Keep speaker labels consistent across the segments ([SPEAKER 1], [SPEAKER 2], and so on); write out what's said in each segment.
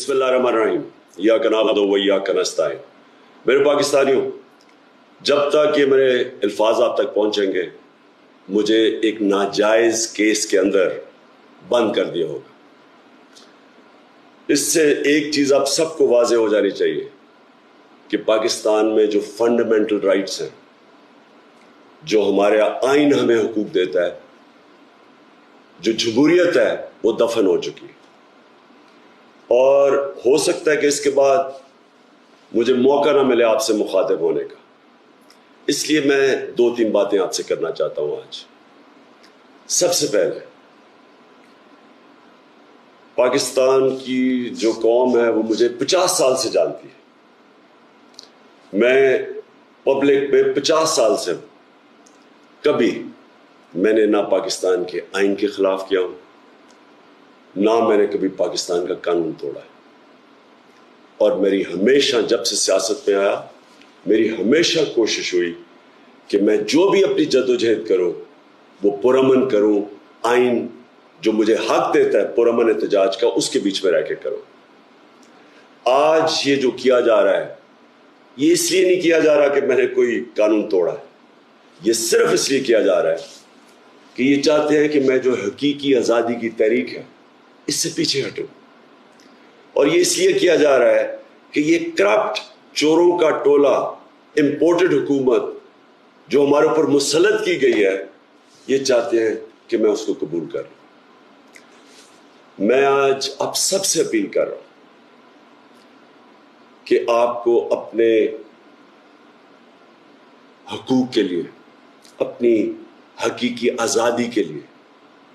[SPEAKER 1] बिस्मिल्लाहिर्रहमानिर्रहीम इय्याक नअबुदु व इय्याक नस्तईन। मेरे पाकिस्तानियों, जब तक ये मेरे अल्फाज आप तक पहुंचेंगे मुझे एक नाजायज केस के अंदर बंद कर दिया होगा। इससे एक चीज आप सबको वाजे हो जानी चाहिए कि पाकिस्तान में जो फंडामेंटल राइट्स हैं, जो हमारे आइन हमें हुकूक देता है, जो जमहूरियत है, वो दफन हो चुकी है। और हो सकता है कि इसके बाद मुझे मौका ना मिले आपसे मुखातिब होने का, इसलिए मैं 2-3 बातें आपसे करना चाहता हूं आज। सबसे पहले, पाकिस्तान की जो कौम है वो मुझे 50 साल से जानती है। मैं पब्लिक में 50 साल से हूं। कभी मैंने ना पाकिस्तान के आइन के खिलाफ किया हूं, ना मैंने कभी पाकिस्तान का कानून तोड़ा है। और मेरी हमेशा, जब से सियासत में आया, मेरी हमेशा कोशिश हुई कि मैं जो भी अपनी जद्दोजहद करूं वो पुरअमन करूं, आइन जो मुझे हक देता है पुरअमन एहतजाज का, उसके बीच में रह के करूं। आज ये जो किया जा रहा है, ये इसलिए नहीं किया जा रहा कि मैंने कोई कानून तोड़ा है, ये सिर्फ इसलिए किया जा रहा है कि ये चाहते हैं कि मैं जो हकीकी आज़ादी की तहरीक है इससे पीछे हटूं। और ये इसलिए किया जा रहा है कि ये करप्ट चोरों का टोला, इंपोर्टेड हुकूमत जो हमारे ऊपर मुसल्लत की गई है, ये चाहते हैं कि मैं उसको कबूल कर लूं। मैं आज आप सबसे अपील कर रहा हूं कि आपको अपने हकूक के लिए, अपनी हकीकी आज़ादी के लिए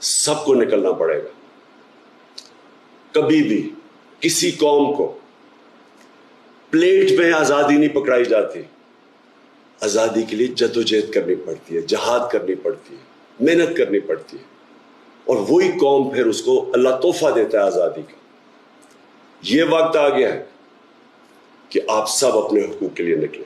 [SPEAKER 1] सबको निकलना पड़ेगा। कभी भी किसी कौम को प्लेट में आज़ादी नहीं पकड़ाई जाती। आज़ादी के लिए जद्दोजहद करनी पड़ती है, जहाद करनी पड़ती है, मेहनत करनी पड़ती है, और वही कौम फिर उसको अल्लाह तोहफा देता है आज़ादी का। ये वक्त आ गया है कि आप सब अपने हकूक के लिए निकलें।